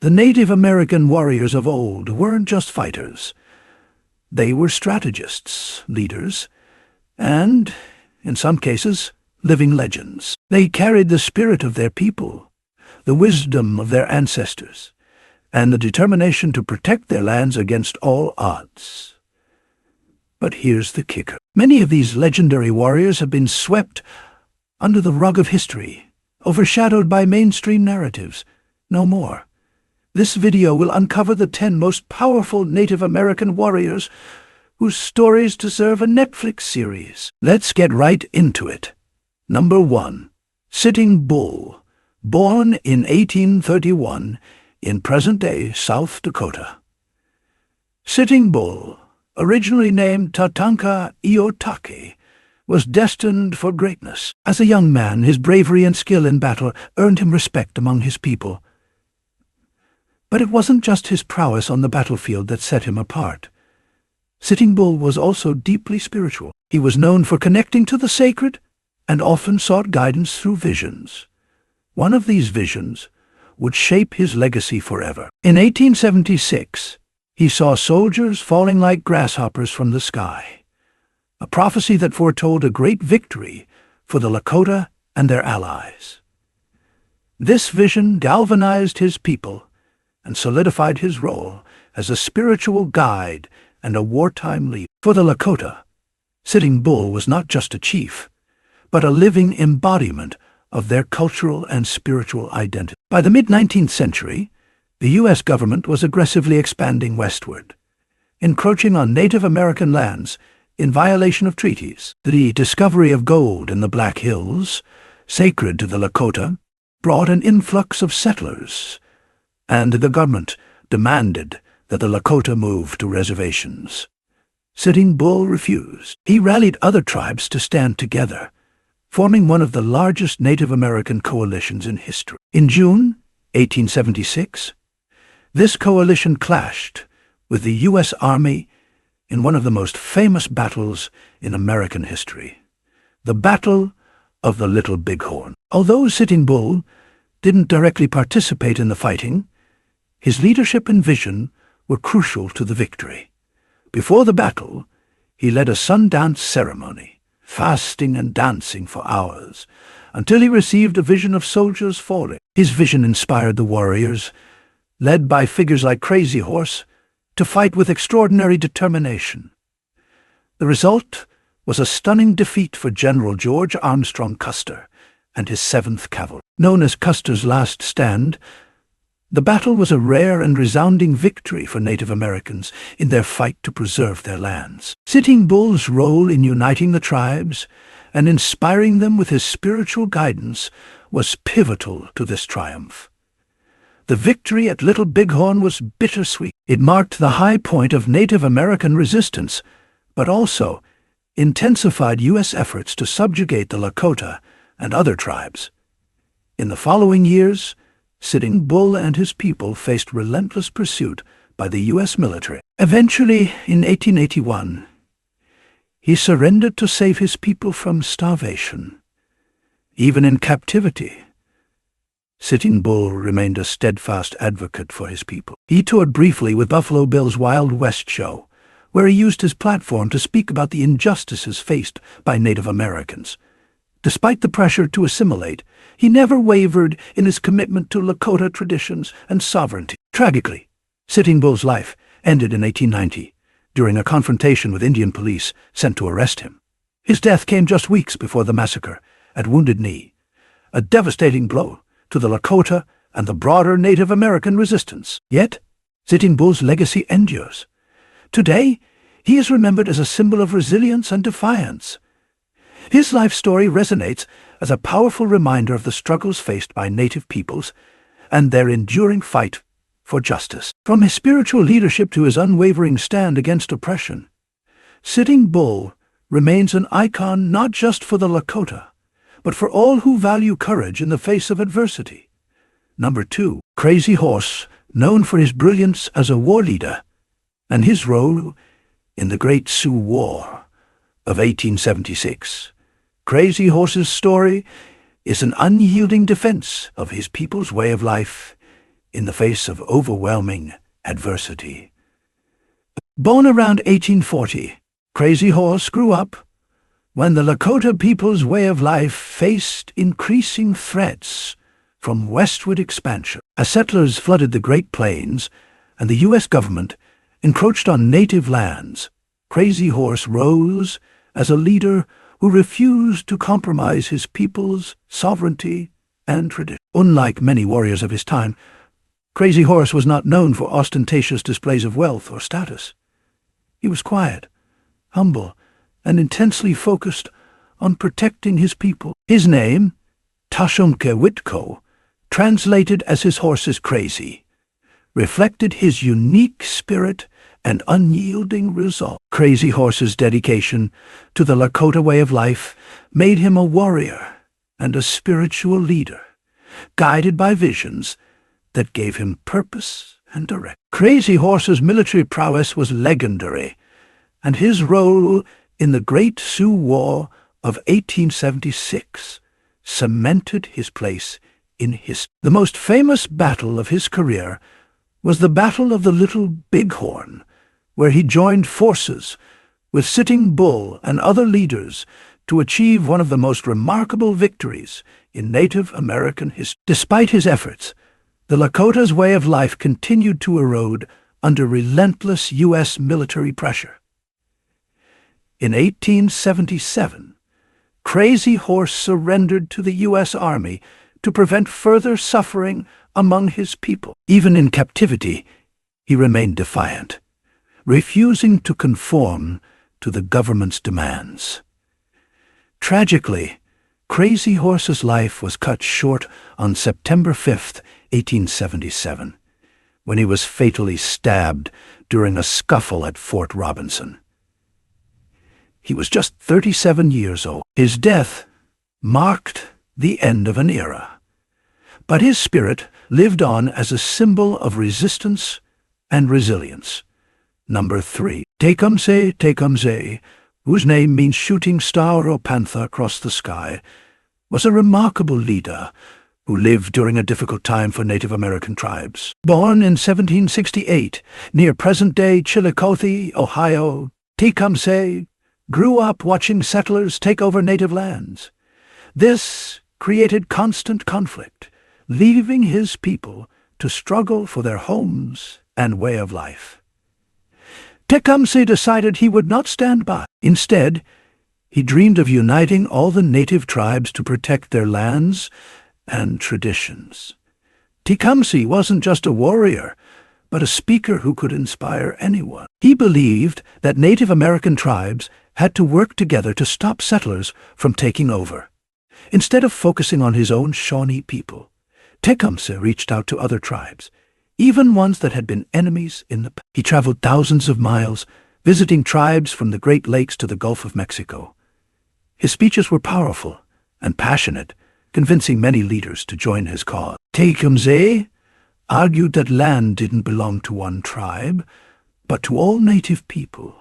The Native American warriors of old weren't just fighters. They were strategists, leaders, and, in some cases, living legends. They carried the spirit of their people, the wisdom of their ancestors, and the determination to protect their lands against all odds. But here's the kicker. Many of these legendary warriors have been swept under the rug of history, overshadowed by mainstream narratives. No more. This video will uncover the 10 most powerful Native American warriors whose stories deserve a Netflix series. Let's get right into it. Number 1. Sitting Bull, born in 1831 in present-day South Dakota. Sitting Bull, originally named Tatanka Iotake, was destined for greatness. As a young man, his bravery and skill in battle earned him respect among his people. But it wasn't just his prowess on the battlefield that set him apart. Sitting Bull was also deeply spiritual. He was known for connecting to the sacred and often sought guidance through visions. One of these visions would shape his legacy forever. In 1876, he saw soldiers falling like grasshoppers from the sky, a prophecy that foretold a great victory for the Lakota and their allies. This vision galvanized his people and solidified his role as a spiritual guide and a wartime leader. For the Lakota, Sitting Bull was not just a chief, but a living embodiment of their cultural and spiritual identity. By the mid-19th century, the U.S. government was aggressively expanding westward, encroaching on Native American lands in violation of treaties. The discovery of gold in the Black Hills, sacred to the Lakota, brought an influx of settlers, and the government demanded that the Lakota move to reservations. Sitting Bull refused. He rallied other tribes to stand together, forming one of the largest Native American coalitions in history. In June 1876, this coalition clashed with the U.S. Army in one of the most famous battles in American history, the Battle of the Little Bighorn. Although Sitting Bull didn't directly participate in the fighting, his leadership and vision were crucial to the victory. Before the battle, he led a sundance ceremony, fasting and dancing for hours, until he received a vision of soldiers falling. His vision inspired the warriors, led by figures like Crazy Horse, to fight with extraordinary determination. The result was a stunning defeat for General George Armstrong Custer and his 7th Cavalry. Known as Custer's Last Stand, the battle was a rare and resounding victory for Native Americans in their fight to preserve their lands. Sitting Bull's role in uniting the tribes and inspiring them with his spiritual guidance was pivotal to this triumph. The victory at Little Bighorn was bittersweet. It marked the high point of Native American resistance, but also intensified U.S. efforts to subjugate the Lakota and other tribes. In the following years, Sitting Bull and his people faced relentless pursuit by the U.S. military. Eventually, in 1881, he surrendered to save his people from starvation. Even in captivity, Sitting Bull remained a steadfast advocate for his people. He toured briefly with Buffalo Bill's Wild West show, where he used his platform to speak about the injustices faced by Native Americans. Despite the pressure to assimilate, he never wavered in his commitment to Lakota traditions and sovereignty. Tragically, Sitting Bull's life ended in 1890 during a confrontation with Indian police sent to arrest him. His death came just weeks before the massacre at Wounded Knee, a devastating blow to the Lakota and the broader Native American resistance. Yet, Sitting Bull's legacy endures. Today, he is remembered as a symbol of resilience and defiance. His life story resonates as a powerful reminder of the struggles faced by Native peoples and their enduring fight for justice. From his spiritual leadership to his unwavering stand against oppression, Sitting Bull remains an icon not just for the Lakota, but for all who value courage in the face of adversity. Number 2. Crazy Horse, known for his brilliance as a war leader and his role in the Great Sioux War of 1876. Crazy Horse's story is an unyielding defense of his people's way of life in the face of overwhelming adversity. Born around 1840, Crazy Horse grew up when the Lakota people's way of life faced increasing threats from westward expansion. As settlers flooded the Great Plains and the U.S. government encroached on native lands, Crazy Horse rose as a leader who refused to compromise his people's sovereignty and tradition. Unlike many warriors of his time, Crazy Horse was not known for ostentatious displays of wealth or status. He was quiet, humble, and intensely focused on protecting his people. His name, Tecumseh, translated as his horse is crazy, reflected his unique spirit and unyielding resolve. Crazy Horse's dedication to the Lakota way of life made him a warrior and a spiritual leader, guided by visions that gave him purpose and direction. Crazy Horse's military prowess was legendary, and his role in the Great Sioux War of 1876 cemented his place in history. The most famous battle of his career was the Battle of the Little Bighorn, where he joined forces with Sitting Bull and other leaders to achieve one of the most remarkable victories in Native American history. Despite his efforts, the Lakota's way of life continued to erode under relentless U.S. military pressure. In 1877, Crazy Horse surrendered to the U.S. Army to prevent further suffering among his people. Even in captivity, he remained defiant, refusing to conform to the government's demands. Tragically, Crazy Horse's life was cut short on September 5, 1877, when he was fatally stabbed during a scuffle at Fort Robinson. He was just 37 years old. His death marked the end of an era, but his spirit lived on as a symbol of resistance and resilience. Number 3. Tecumseh, whose name means shooting star or panther across the sky, was a remarkable leader who lived during a difficult time for Native American tribes. Born in 1768 near present-day Chillicothe, Ohio, Tecumseh grew up watching settlers take over native lands. This created constant conflict, leaving his people to struggle for their homes and way of life. Tecumseh decided he would not stand by. Instead, he dreamed of uniting all the native tribes to protect their lands and traditions. Tecumseh wasn't just a warrior, but a speaker who could inspire anyone. He believed that Native American tribes had to work together to stop settlers from taking over. Instead of focusing on his own Shawnee people, Tecumseh reached out to other tribes, even ones that had been enemies in the past. He traveled thousands of miles, visiting tribes from the Great Lakes to the Gulf of Mexico. His speeches were powerful and passionate, convincing many leaders to join his cause. Tecumseh argued that land didn't belong to one tribe, but to all native people.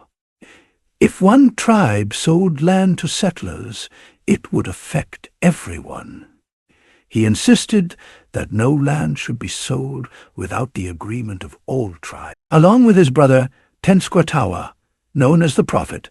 If one tribe sold land to settlers, it would affect everyone. He insisted that no land should be sold without the agreement of all tribes. Along with his brother Tenskwatawa, known as the Prophet,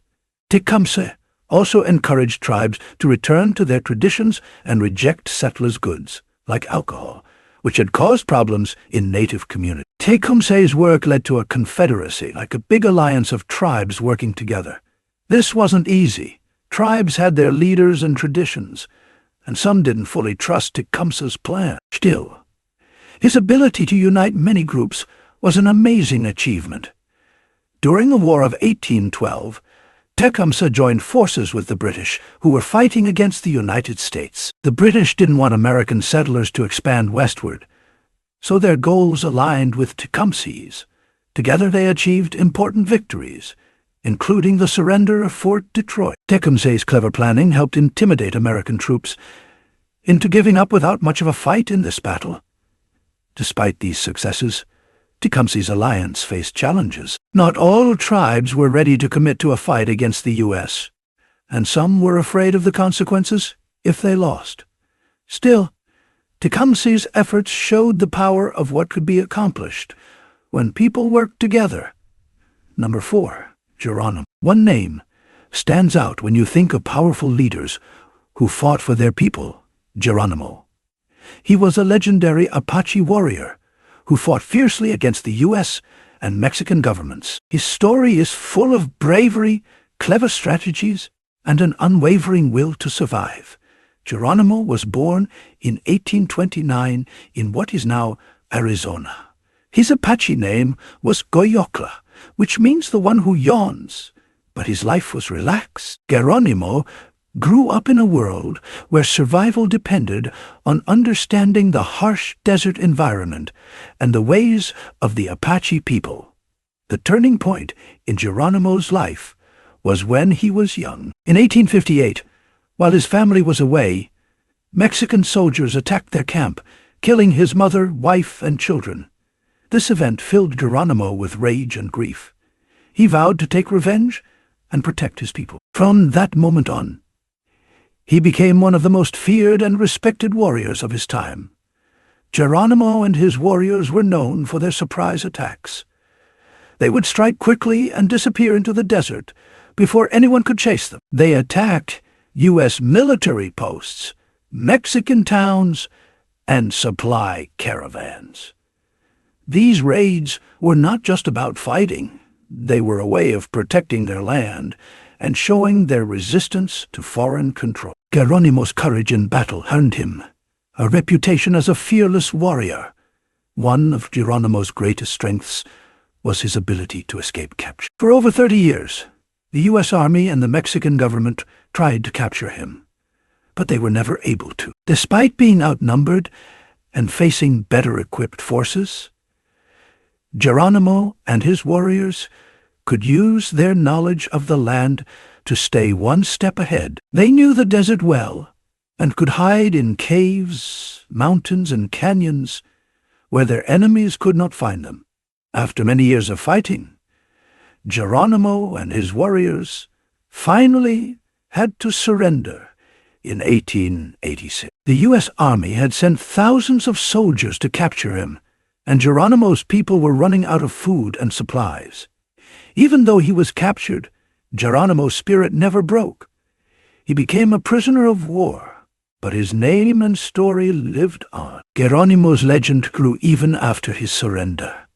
Tecumseh also encouraged tribes to return to their traditions and reject settlers' goods, like alcohol, which had caused problems in native communities. Tecumseh's work led to a confederacy, like a big alliance of tribes working together. This wasn't easy. Tribes had their leaders and traditions, and some didn't fully trust Tecumseh's plan. Still, his ability to unite many groups was an amazing achievement. During the War of 1812, Tecumseh joined forces with the British, who were fighting against the United States. The British didn't want American settlers to expand westward, so their goals aligned with Tecumseh's. Together they achieved important victories, including the surrender of Fort Detroit. Tecumseh's clever planning helped intimidate American troops into giving up without much of a fight in this battle. Despite these successes, Tecumseh's alliance faced challenges. Not all tribes were ready to commit to a fight against the U.S., and some were afraid of the consequences if they lost. Still, Tecumseh's efforts showed the power of what could be accomplished when people worked together. Number 4. Geronimo. One name stands out when you think of powerful leaders who fought for their people: Geronimo. He was a legendary Apache warrior who fought fiercely against the U.S. and Mexican governments. His story is full of bravery, clever strategies, and an unwavering will to survive. Geronimo was born in 1829 in what is now Arizona. His Apache name was Goyokla, which means the one who yawns, but his life was relaxed. Geronimo grew up in a world where survival depended on understanding the harsh desert environment and the ways of the Apache people. The turning point in Geronimo's life was when he was young. In 1858, while his family was away, Mexican soldiers attacked their camp, killing his mother, wife, and children. This event filled Geronimo with rage and grief. He vowed to take revenge and protect his people. From that moment on, he became one of the most feared and respected warriors of his time. Geronimo and his warriors were known for their surprise attacks. They would strike quickly and disappear into the desert before anyone could chase them. They attacked U.S. military posts, Mexican towns, and supply caravans. These raids were not just about fighting. They were a way of protecting their land and showing their resistance to foreign control. Geronimo's courage in battle earned him a reputation as a fearless warrior. One of Geronimo's greatest strengths was his ability to escape capture. For over 30 years, the U.S. Army and the Mexican government tried to capture him, but they were never able to. Despite being outnumbered and facing better-equipped forces, Geronimo and his warriors could use their knowledge of the land to stay one step ahead. They knew the desert well and could hide in caves, mountains, and canyons where their enemies could not find them. After many years of fighting, Geronimo and his warriors finally had to surrender in 1886. The U.S. Army had sent thousands of soldiers to capture him, and Geronimo's people were running out of food and supplies. Even though he was captured, Geronimo's spirit never broke. He became a prisoner of war, but his name and story lived on. Geronimo's legend grew even after his surrender.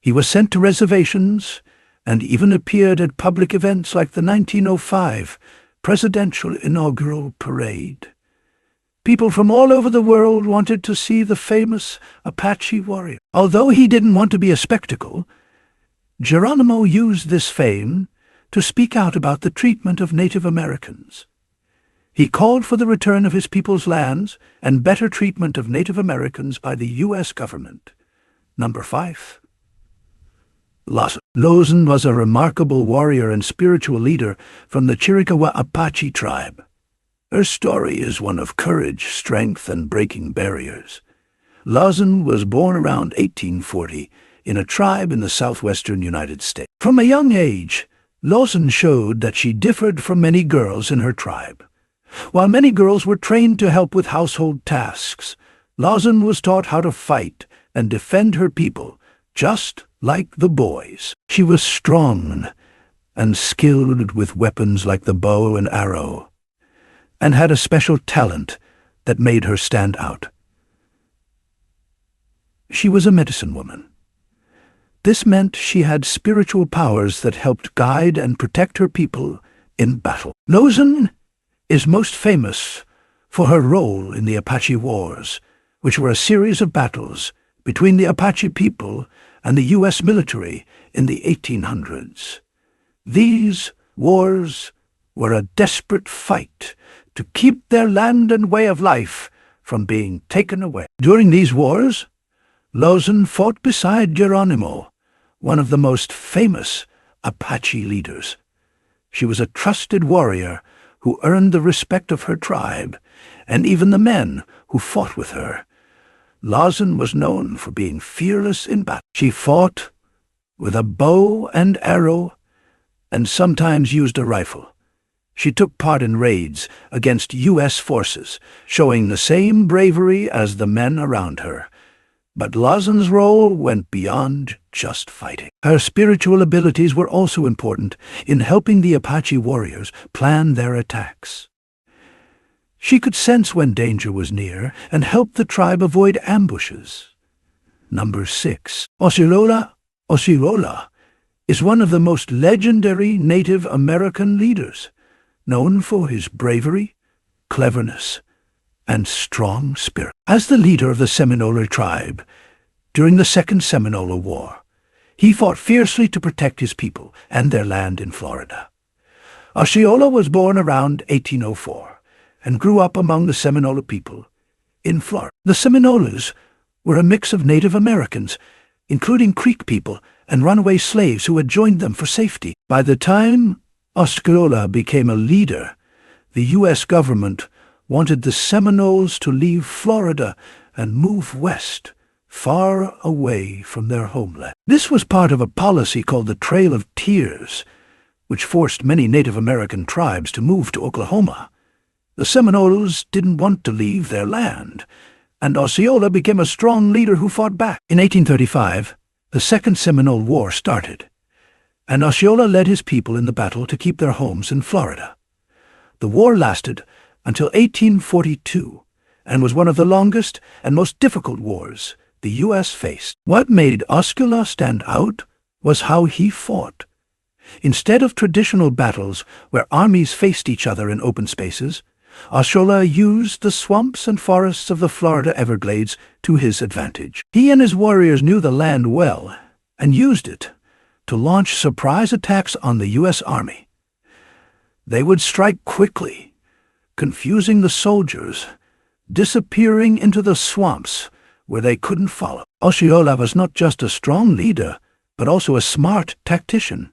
He was sent to reservations and even appeared at public events like the 1905 presidential inaugural parade. People from all over the world wanted to see the famous Apache warrior. Although he didn't want to be a spectacle, Geronimo used this fame to speak out about the treatment of Native Americans. He called for the return of his people's lands and better treatment of Native Americans by the U.S. government. Number 5. Lawson. Lawson was a remarkable warrior and spiritual leader from the Chiricahua Apache tribe. Her story is one of courage, strength, and breaking barriers. Lawson was born around 1840 in a tribe in the southwestern United States. From a young age, Lawson showed that she differed from many girls in her tribe. While many girls were trained to help with household tasks, Lawson was taught how to fight and defend her people, just like the boys. She was strong and skilled with weapons like the bow and arrow, and had a special talent that made her stand out. She was a medicine woman. This meant she had spiritual powers that helped guide and protect her people in battle. Lawson is most famous for her role in the Apache Wars, which were a series of battles between the Apache people and the U.S. military in the 1800s. These wars were a desperate fight to keep their land and way of life from being taken away. During these wars, Lawson fought beside Geronimo, one of the most famous Apache leaders. She was a trusted warrior who earned the respect of her tribe and even the men who fought with her. Lawson was known for being fearless in battle. She fought with a bow and arrow and sometimes used a rifle. She took part in raids against U.S. forces, showing the same bravery as the men around her. But Lawson's role went beyond just fighting. Her spiritual abilities were also important in helping the Apache warriors plan their attacks. She could sense when danger was near and help the tribe avoid ambushes. Number 6. Osceola. Osceola is one of the most legendary Native American leaders, known for his bravery, cleverness, and strong spirit. As the leader of the Seminole tribe during the Second Seminole War, he fought fiercely to protect his people and their land in Florida. Osceola was born around 1804 and grew up among the Seminole people in Florida. The Seminoles were a mix of Native Americans, including Creek people and runaway slaves who had joined them for safety. By the time Osceola became a leader, the U.S. government wanted the Seminoles to leave Florida and move west, far away from their homeland. This was part of a policy called the Trail of Tears, which forced many Native American tribes to move to Oklahoma. The Seminoles didn't want to leave their land, and Osceola became a strong leader who fought back. In 1835, the Second Seminole War started, and Osceola led his people in the battle to keep their homes in Florida. The war lasted until 1842 and was one of the longest and most difficult wars the U.S. faced. What made Osceola stand out was how he fought. Instead of traditional battles where armies faced each other in open spaces, Osceola used the swamps and forests of the Florida Everglades to his advantage. He and his warriors knew the land well and used it to launch surprise attacks on the U.S. Army. They would strike quickly, confusing the soldiers, disappearing into the swamps where they couldn't follow. Osceola was not just a strong leader, but also a smart tactician.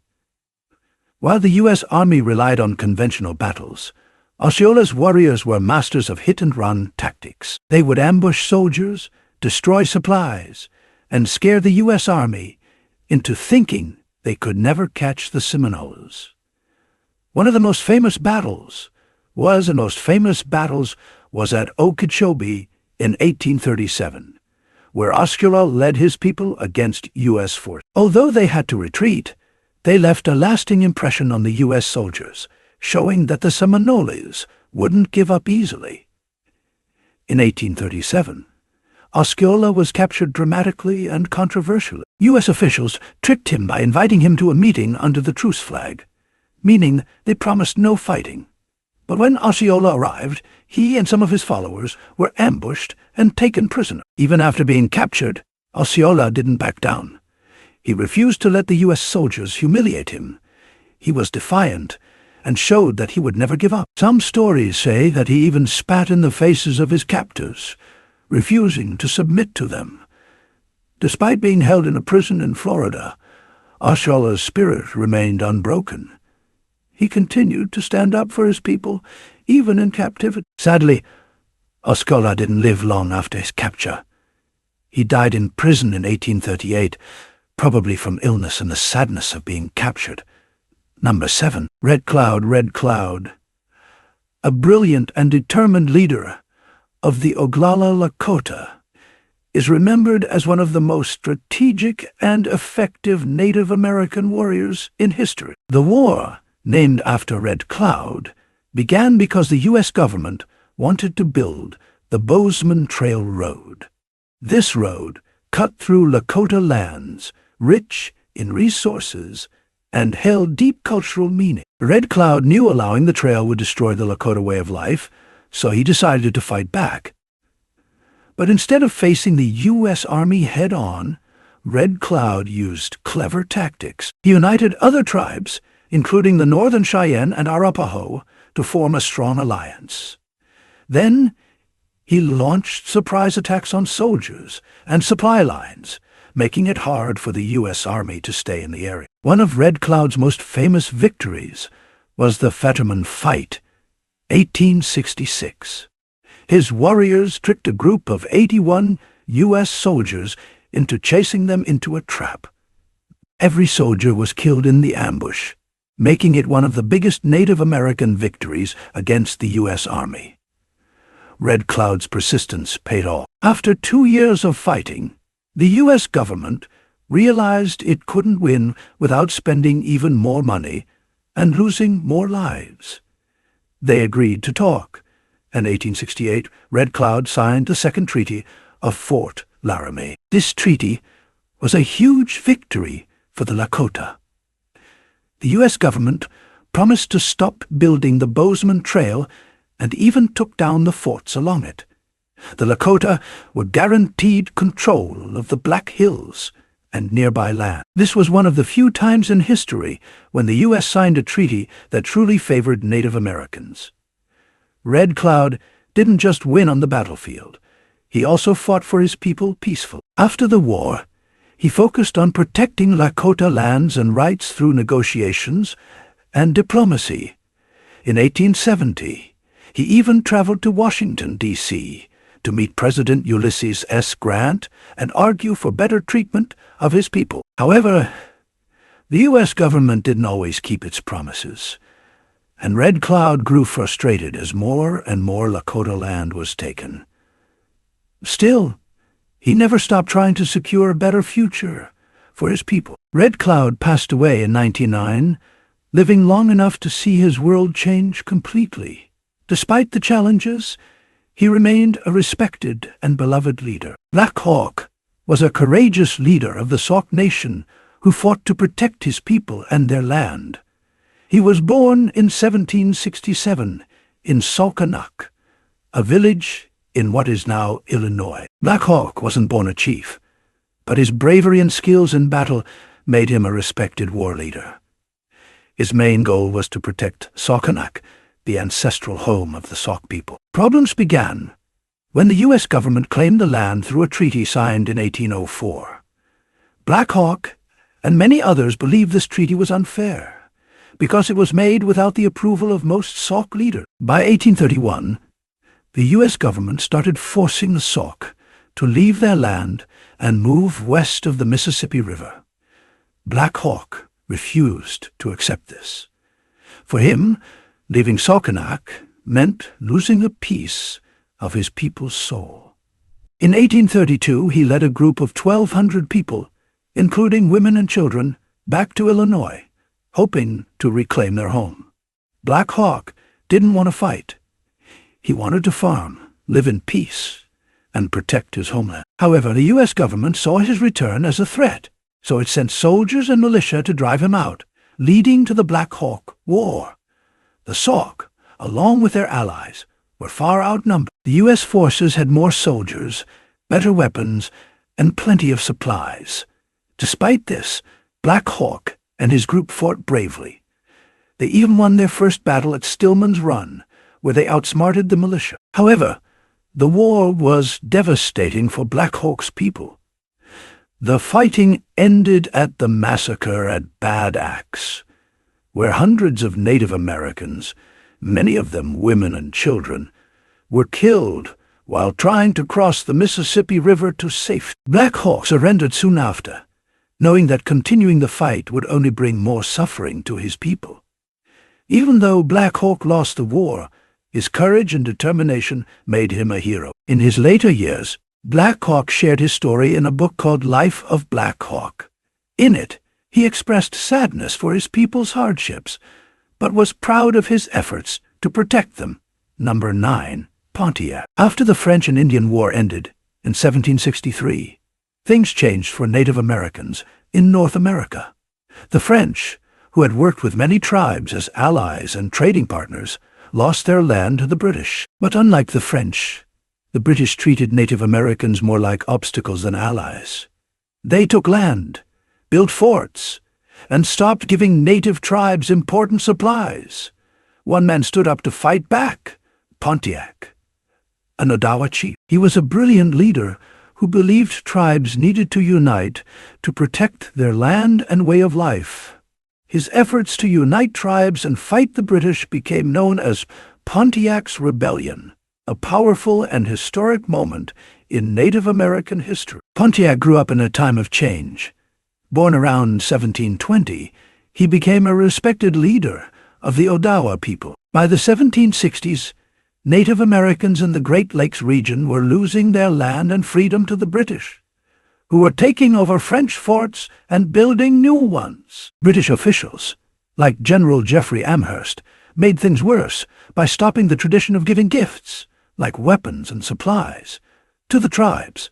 While the U.S. Army relied on conventional battles, Osceola's warriors were masters of hit-and-run tactics. They would ambush soldiers, destroy supplies, and scare the U.S. Army into thinking they could never catch the Seminoles. One of the most famous battles was at Okeechobee in 1837, where Osceola led his people against U.S. forces. Although they had to retreat, they left a lasting impression on the U.S. soldiers, showing that the Seminoles wouldn't give up easily. In 1837, Osceola was captured dramatically and controversially. U.S. officials tricked him by inviting him to a meeting under the truce flag, meaning they promised no fighting. But when Osceola arrived, he and some of his followers were ambushed and taken prisoner. Even after being captured, Osceola didn't back down. He refused to let the U.S. soldiers humiliate him. He was defiant and showed that he would never give up. Some stories say that he even spat in the faces of his captors, refusing to submit to them. Despite being held in a prison in Florida, Osceola's spirit remained unbroken. He continued to stand up for his people, even in captivity. Sadly, Osceola didn't live long after his capture. He died in prison in 1838, probably from illness and the sadness of being captured. Number 7. Red Cloud, Red Cloud. A brilliant and determined leader of the Oglala Lakota, is remembered as one of the most strategic and effective Native American warriors in history. The war, named after Red Cloud, began because the U.S. government wanted to build the Bozeman Trail Road. This road cut through Lakota lands, rich in resources, and held deep cultural meaning. Red Cloud knew allowing the trail would destroy the Lakota way of life, so he decided to fight back. But instead of facing the U.S. Army head-on, Red Cloud used clever tactics. He united other tribes, including the Northern Cheyenne and Arapaho, to form a strong alliance. Then he launched surprise attacks on soldiers and supply lines, making it hard for the U.S. Army to stay in the area. One of Red Cloud's most famous victories was the Fetterman Fight, 1866. His warriors tricked a group of 81 U.S. soldiers into chasing them into a trap. Every soldier was killed in the ambush, making it one of the biggest Native American victories against the U.S. Army. Red Cloud's persistence paid off. After 2 years of fighting, the U.S. government realized it couldn't win without spending even more money and losing more lives. They agreed to talk. In 1868, Red Cloud signed the Second Treaty of Fort Laramie. This treaty was a huge victory for the Lakota. The U.S. government promised to stop building the Bozeman Trail and even took down the forts along it. The Lakota were guaranteed control of the Black Hills and nearby land. This was one of the few times in history when the U.S. signed a treaty that truly favored Native Americans. Red Cloud didn't just win on the battlefield. He also fought for his people peacefully. After the war, he focused on protecting Lakota lands and rights through negotiations and diplomacy. In 1870, he even traveled to Washington, D.C., to meet President Ulysses S. Grant and argue for better treatment of his people. However, the U.S. government didn't always keep its promises, and Red Cloud grew frustrated as more and more Lakota land was taken. Still, he never stopped trying to secure a better future for his people. Red Cloud passed away in 1909, living long enough to see his world change completely. Despite the challenges, he remained a respected and beloved leader. Black Hawk was a courageous leader of the Sauk Nation who fought to protect his people and their land. He was born in 1767 in Saukenuk, a village in what is now Illinois. Black Hawk wasn't born a chief, but his bravery and skills in battle made him a respected war leader. His main goal was to protect Saukenuk, the ancestral home of the Sauk people. Problems began when the U.S. government claimed the land through a treaty signed in 1804. Black Hawk and many others believed this treaty was unfair because it was made without the approval of most Sauk leaders. By 1831, the U.S. government started forcing the Sauk to leave their land and move west of the Mississippi River. Black Hawk refused to accept this. For him, leaving Saukenuk meant losing a piece of his people's soul. In 1832, he led a group of 1,200 people, including women and children, back to Illinois, hoping to reclaim their home. Black Hawk didn't want to fight. He wanted to farm, live in peace, and protect his homeland. However, the U.S. government saw his return as a threat, so it sent soldiers and militia to drive him out, leading to the Black Hawk War. The Sauk, along with their allies, were far outnumbered. The U.S. forces had more soldiers, better weapons, and plenty of supplies. Despite this, Black Hawk and his group fought bravely. They even won their first battle at Stillman's Run, where they outsmarted the militia. However, the war was devastating for Black Hawk's people. The fighting ended at the massacre at Bad Axe, where hundreds of Native Americans, many of them women and children, were killed while trying to cross the Mississippi River to safety. Black Hawk surrendered soon after, knowing that continuing the fight would only bring more suffering to his people. Even though Black Hawk lost the war, his courage and determination made him a hero. In his later years, Black Hawk shared his story in a book called Life of Black Hawk. In it, he expressed sadness for his people's hardships, but was proud of his efforts to protect them. Number 9, Pontiac. After the French and Indian War ended in 1763, things changed for Native Americans in North America. The French, who had worked with many tribes as allies and trading partners, lost their land to the British. But unlike the French, the British treated Native Americans more like obstacles than allies. They took land, built forts, and stopped giving native tribes important supplies. One man stood up to fight back, Pontiac, an Odawa chief. He was a brilliant leader who believed tribes needed to unite to protect their land and way of life. His efforts to unite tribes and fight the British became known as Pontiac's Rebellion, a powerful and historic moment in Native American history. Pontiac grew up in a time of change. Born around 1720, He became a respected leader of the Odawa people. By the 1760s, Native Americans in the Great Lakes region were losing their land and freedom to the British, who were taking over French forts and building new ones. British officials, like General Geoffrey Amherst, made things worse by stopping the tradition of giving gifts, like weapons and supplies, to the tribes.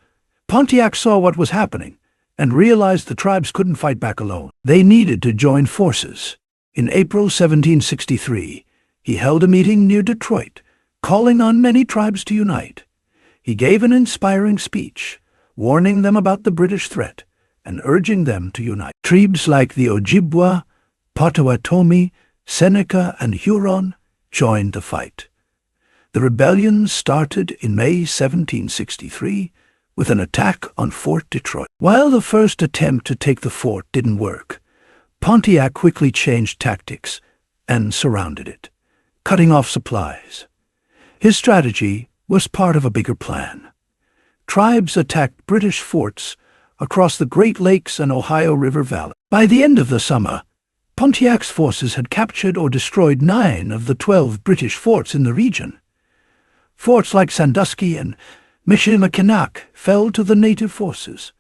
Pontiac saw what was happening and realized the tribes couldn't fight back alone. They needed to join forces. In April 1763, he held a meeting near Detroit, calling on many tribes to unite. He gave an inspiring speech, warning them about the British threat and urging them to unite. Tribes like the Ojibwa, Potawatomi, Seneca, and Huron joined the fight. The rebellion started in May 1763 with an attack on Fort Detroit. While the first attempt to take the fort didn't work, Pontiac quickly changed tactics and surrounded it, cutting off supplies. His strategy was part of a bigger plan. Tribes attacked British forts across the Great Lakes and Ohio River Valley. By the end of the summer, Pontiac's forces had captured or destroyed 9 of the 12 British forts in the region. Forts like Sandusky and Michilimackinac fell to the native forces.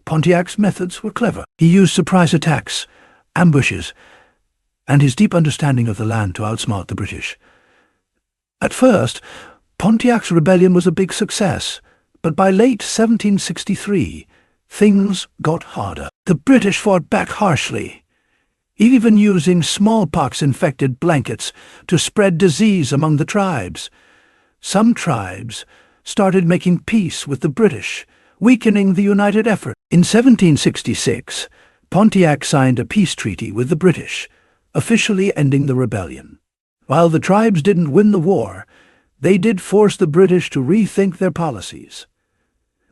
Pontiac's methods were clever. He used surprise attacks, ambushes, and his deep understanding of the land to outsmart the British. At first, Pontiac's rebellion was a big success, but by late 1763, things got harder. The British fought back harshly, even using smallpox-infected blankets to spread disease among the tribes. Some tribes started making peace with the British, weakening the united effort. In 1766, Pontiac signed a peace treaty with the British, officially ending the rebellion. While the tribes didn't win the war, they did force the British to rethink their policies.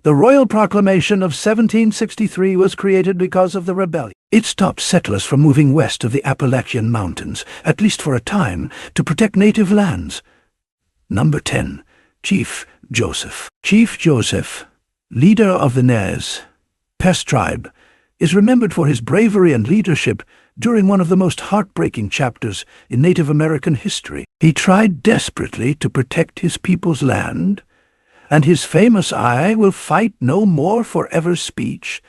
The Royal Proclamation of 1763 was created because of the rebellion. It stopped settlers from moving west of the Appalachian Mountains, at least for a time, to protect native lands. Number 10. Chief Joseph. Chief Joseph, leader of the Nez Perce tribe, is remembered for his bravery and leadership during one of the most heartbreaking chapters in Native American history. He tried desperately to protect his people's land, and his famous "I will fight no more forever" speech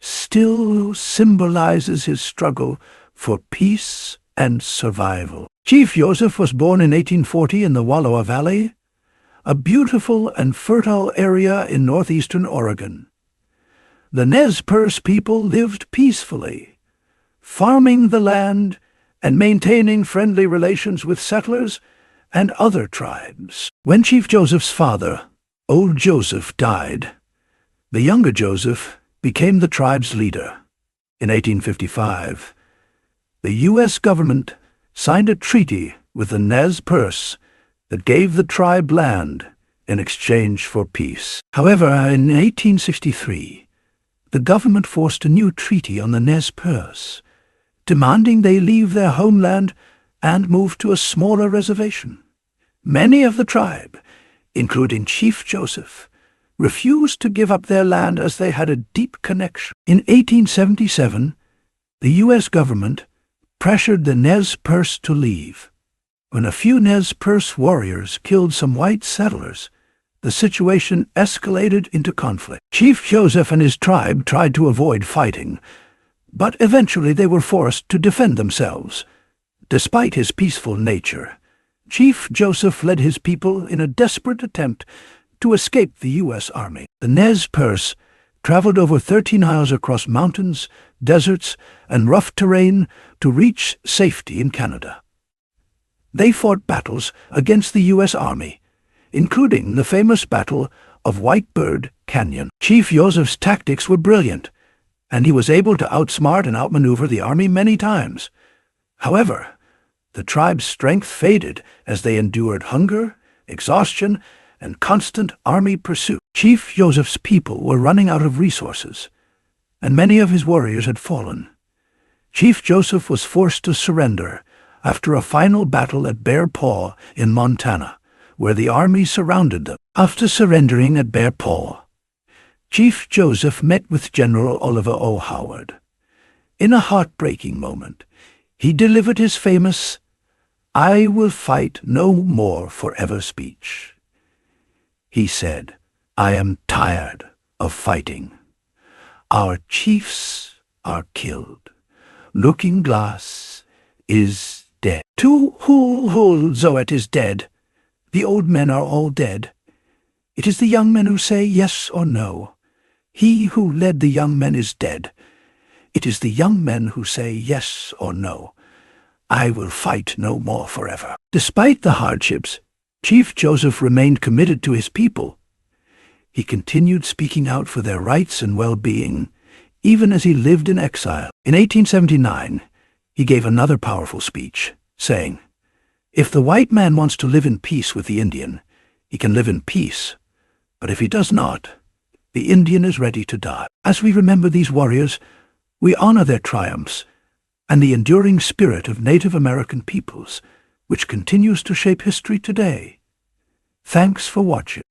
still symbolizes his struggle for peace and survival. Chief Joseph was born in 1840 in the Wallowa Valley, a beautiful and fertile area in northeastern Oregon. The Nez Perce people lived peacefully, farming the land and maintaining friendly relations with settlers and other tribes. When Chief Joseph's father, Old Joseph, died, the younger Joseph became the tribe's leader. In 1855, the U.S. government signed a treaty with the Nez Perce that gave the tribe land in exchange for peace. However, in 1863, the government forced a new treaty on the Nez Perce, demanding they leave their homeland and move to a smaller reservation. Many of the tribe, including Chief Joseph, refused to give up their land as they had a deep connection. In 1877, the U.S. government pressured the Nez Perce to leave. When a few Nez Perce warriors killed some white settlers, the situation escalated into conflict. Chief Joseph and his tribe tried to avoid fighting, but eventually they were forced to defend themselves. Despite his peaceful nature, Chief Joseph led his people in a desperate attempt to escape the U.S. Army. The Nez Perce traveled over 30 miles across mountains, deserts, and rough terrain to reach safety in Canada. They fought battles against the U.S. Army, including the famous Battle of Whitebird Canyon. Chief Joseph's tactics were brilliant, and he was able to outsmart and outmaneuver the army many times. However, the tribe's strength faded as they endured hunger, exhaustion, and constant army pursuit. Chief Joseph's people were running out of resources, and many of his warriors had fallen. Chief Joseph was forced to surrender after a final battle at Bear Paw in Montana, where the army surrounded them. After surrendering at Bear Paw, Chief Joseph met with General Oliver O. Howard. In a heartbreaking moment, he delivered his famous, "I will fight no more forever" speech. He said, "I am tired of fighting. Our chiefs are killed. Looking Glass is dead. Zoet is dead. The old men are all dead. It is the young men who say yes or no. He who led the young men is dead. It is the young men who say yes or no. I will fight no more forever." Despite the hardships, Chief Joseph remained committed to his people. He continued speaking out for their rights and well-being, even as he lived in exile. In 1879, he gave another powerful speech, saying, "If the white man wants to live in peace with the Indian, he can live in peace. But if he does not, the Indian is ready to die." As we remember these warriors, we honor their triumphs and the enduring spirit of Native American peoples, which continues to shape history today. Thanks for watching.